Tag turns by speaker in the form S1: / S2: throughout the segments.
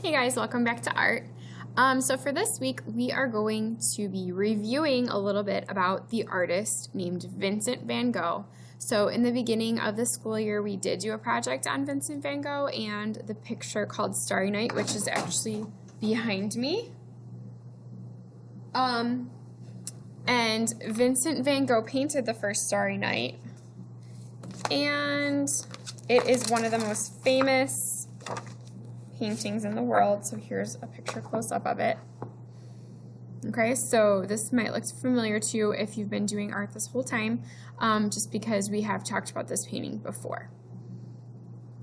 S1: Hey guys, welcome back to art. So for this week, we are going to be reviewing a little bit about the artist named Vincent van Gogh. So in the beginning of the school year, we did do a project on Vincent van Gogh and the picture called Starry Night, which is actually behind me. And Vincent van Gogh painted the first Starry Night, and it is one of the most famous paintings in the world. So here's a picture close up of it. Okay, so this might look familiar to you if you've been doing art this whole time, just because we have talked about this painting before.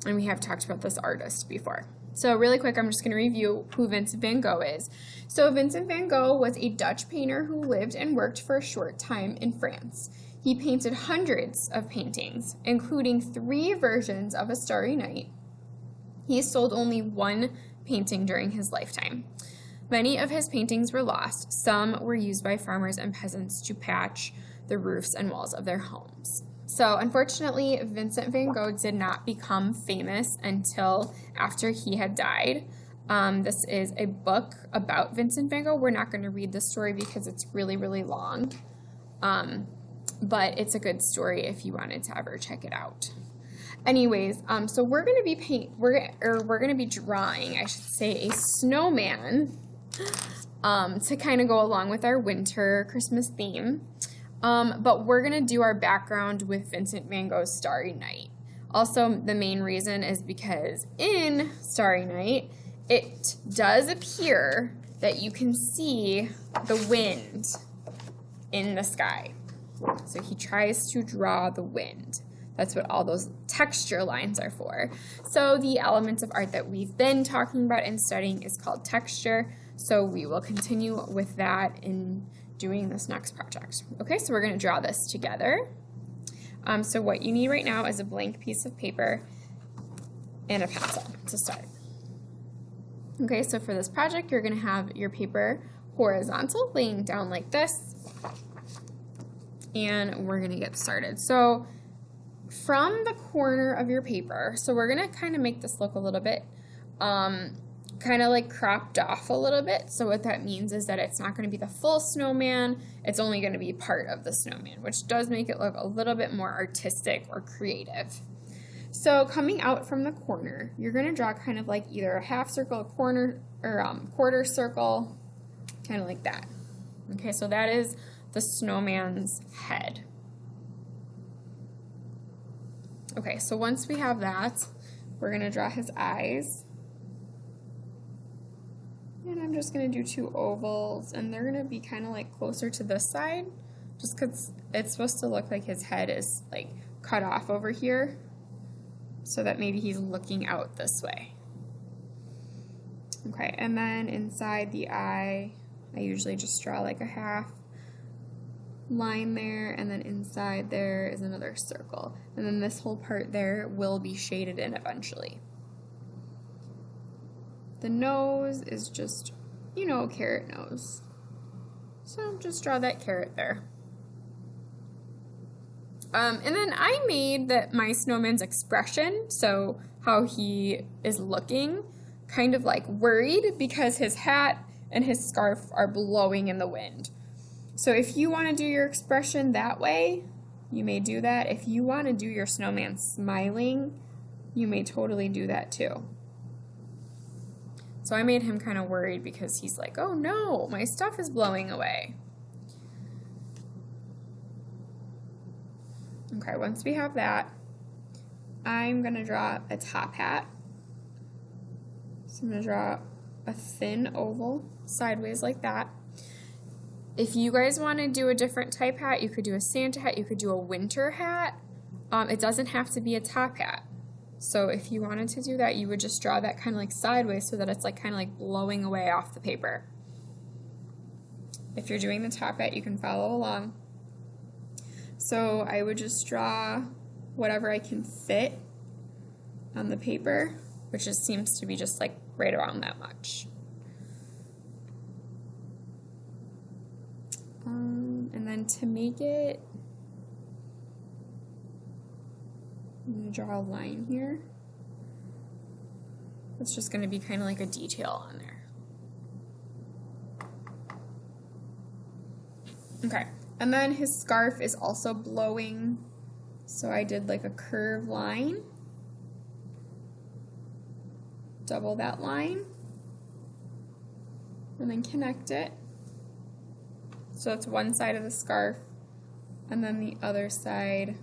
S1: And we have talked about this artist before. So really quick, I'm just going to review who Vincent van Gogh is. So Vincent van Gogh was a Dutch painter who lived and worked for a short time in France. He painted hundreds of paintings, including 3 versions of A Starry Night. He sold only 1 painting during his lifetime. Many of his paintings were lost. Some were used by farmers and peasants to patch the roofs and walls of their homes. So unfortunately, Vincent van Gogh did not become famous until after he had died. This is a book about Vincent van Gogh. We're not going to read the story because it's really, really long. But it's a good story if you wanted to ever check it out. Anyways, so we're going to be drawing, I should say, a snowman to kind of go along with our winter Christmas theme. But we're going to do our background with Vincent van Gogh's Starry Night. Also, the main reason is because in Starry Night, it does appear that you can see the wind in the sky. So he tries to draw the wind. That's what all those texture lines are for. So the element of art that we've been talking about and studying is called texture. So we will continue with that in doing this next project. Okay, so we're going to draw this together. So what you need right now is a blank piece of paper and a pencil to start. Okay, so for this project, you're going to have your paper horizontal, laying down like this. And we're going to get started. So from the corner of your paper, so we're going to kind of make this look a little bit kind of like cropped off a little bit. So what that means is that it's not going to be the full snowman, it's only going to be part of the snowman, which does make it look a little bit more artistic or creative. So coming out from the corner, you're going to draw kind of like either a half circle, a corner, or quarter circle, kind of like that. Okay, so that is the snowman's head. Okay, so once we have that, we're going to draw his eyes. And I'm just going to do 2 ovals, and they're going to be kind of like closer to this side, just because it's supposed to look like his head is like cut off over here, so that maybe he's looking out this way. Okay, and then inside the eye, I usually just draw like a half line there, and then inside there is another circle, and then this whole part there will be shaded in eventually. The nose is just, you know, carrot nose, so just draw that carrot there. And then I made my snowman's expression, so how he is looking, kind of like worried because his hat and his scarf are blowing in the wind. So if you want to do your expression that way, you may do that. If you want to do your snowman smiling, you may totally do that too. So I made him kind of worried because he's like, oh no, my stuff is blowing away. Okay, once we have that, I'm going to draw a top hat. So I'm going to draw a thin oval sideways like that. If you guys want to do a different type hat, you could do a Santa hat, you could do a winter hat. It doesn't have to be a top hat. So if you wanted to do that, you would just draw that kind of like sideways so that it's like kind of like blowing away off the paper. If you're doing the top hat, you can follow along. So I would just draw whatever I can fit on the paper, which just seems to be just like right around that much. And then to make it, I'm going to draw a line here. It's just going to be kind of like a detail on there. Okay, and then his scarf is also blowing, so I did like a curved line, double that line, and then connect it. So it's one side of the scarf, and then the other side,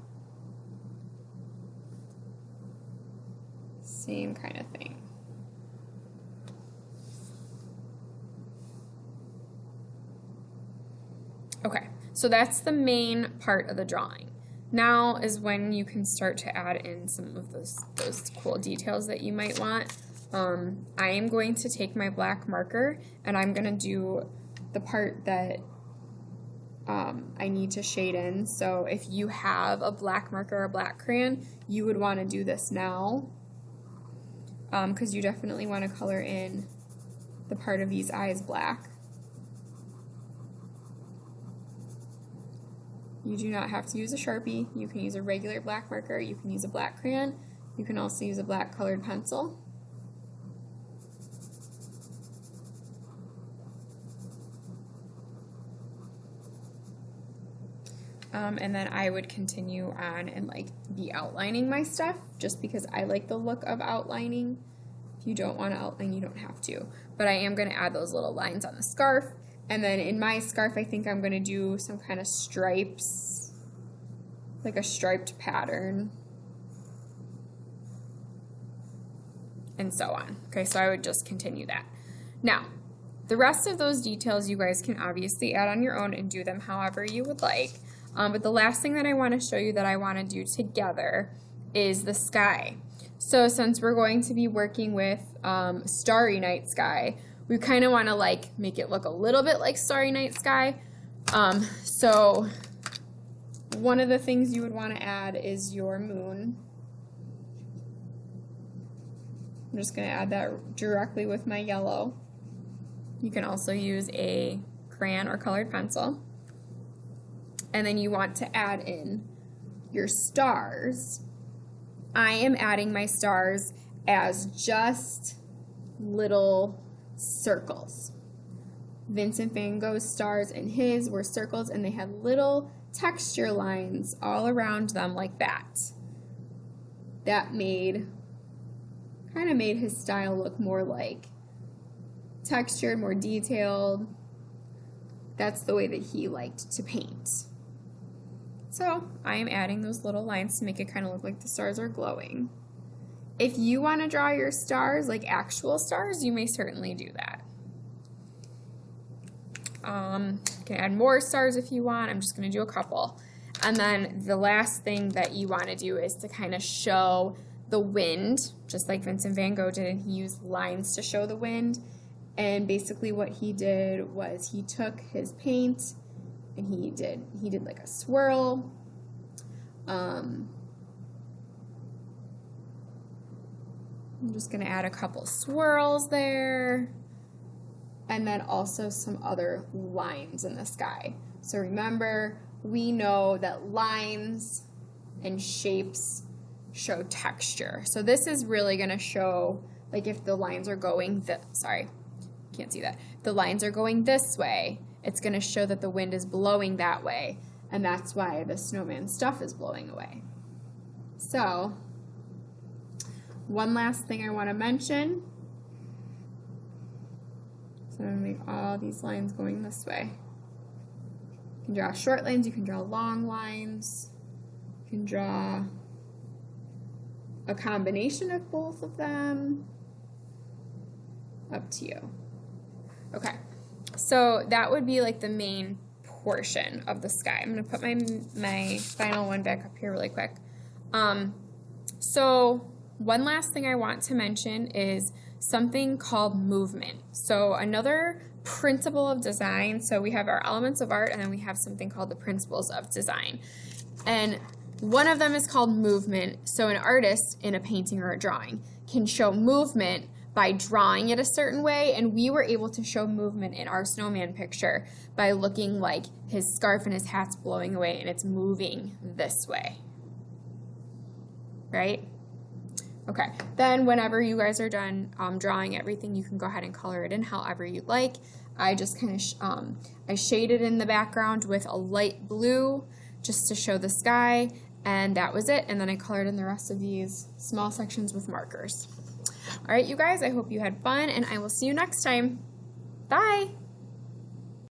S1: same kind of thing. Okay, so that's the main part of the drawing. Now is when you can start to add in some of those cool details that you might want. I am going to take my black marker and I'm going to do the part that I need to shade in. So if you have a black marker or a black crayon, you would want to do this now, because you definitely want to color in the part of these eyes black. You do not have to use a Sharpie. You can use a regular black marker. You can use a black crayon. You can also use a black colored pencil. And then I would continue on and like be outlining my stuff just because I like the look of outlining. If you don't want to outline, you don't have to. But I am going to add those little lines on the scarf. And then in my scarf, I think I'm going to do some kind of stripes, like a striped pattern, and so on. Okay, so I would just continue that. Now, the rest of those details you guys can obviously add on your own and do them however you would like. But the last thing that I want to show you that I want to do together is the sky. So since we're going to be working with Starry Night Sky, we kind of want to like make it look a little bit like Starry Night Sky. So one of the things you would want to add is your moon. I'm just going to add that directly with my yellow. You can also use a crayon or colored pencil. And then you want to add in your stars. I am adding my stars as just little circles. Vincent van Gogh's stars and his were circles, and they had little texture lines all around them like that. That kind of made his style look more like textured, more detailed. That's the way that he liked to paint. So I am adding those little lines to make it kind of look like the stars are glowing. If you want to draw your stars like actual stars, you may certainly do that. You can add more stars if you want. I'm just going to do a couple. And then the last thing that you want to do is to kind of show the wind, just like Vincent van Gogh did, and he used lines to show the wind. And basically what he did was he took his paint and he did like a swirl. I'm just going to add a couple swirls there, and then also some other lines in the sky. So remember, we know that lines and shapes show texture. So this is really going to show, like if the lines are going, can't see that. The lines are going this way. It's going to show that the wind is blowing that way, and that's why the snowman stuff is blowing away. So, one last thing I want to mention. So I'm going to make all these lines going this way. You can draw short lines, you can draw long lines, you can draw a combination of both of them. Up to you. Okay, so that would be like the main portion of the sky. I'm going to put my final one back up here really quick. So one last thing I want to mention is something called movement. So another principle of design, so we have our elements of art and then we have something called the principles of design. And one of them is called movement. So an artist in a painting or a drawing can show movement by drawing it a certain way, and we were able to show movement in our snowman picture by looking like his scarf and his hat's blowing away and it's moving this way, right? Okay, then whenever you guys are done drawing everything, you can go ahead and color it in however you'd like. I just kind of I shaded in the background with a light blue just to show the sky, and that was it. And then I colored in the rest of these small sections with markers. All right, you guys, I hope you had fun, and I will see you next time. Bye!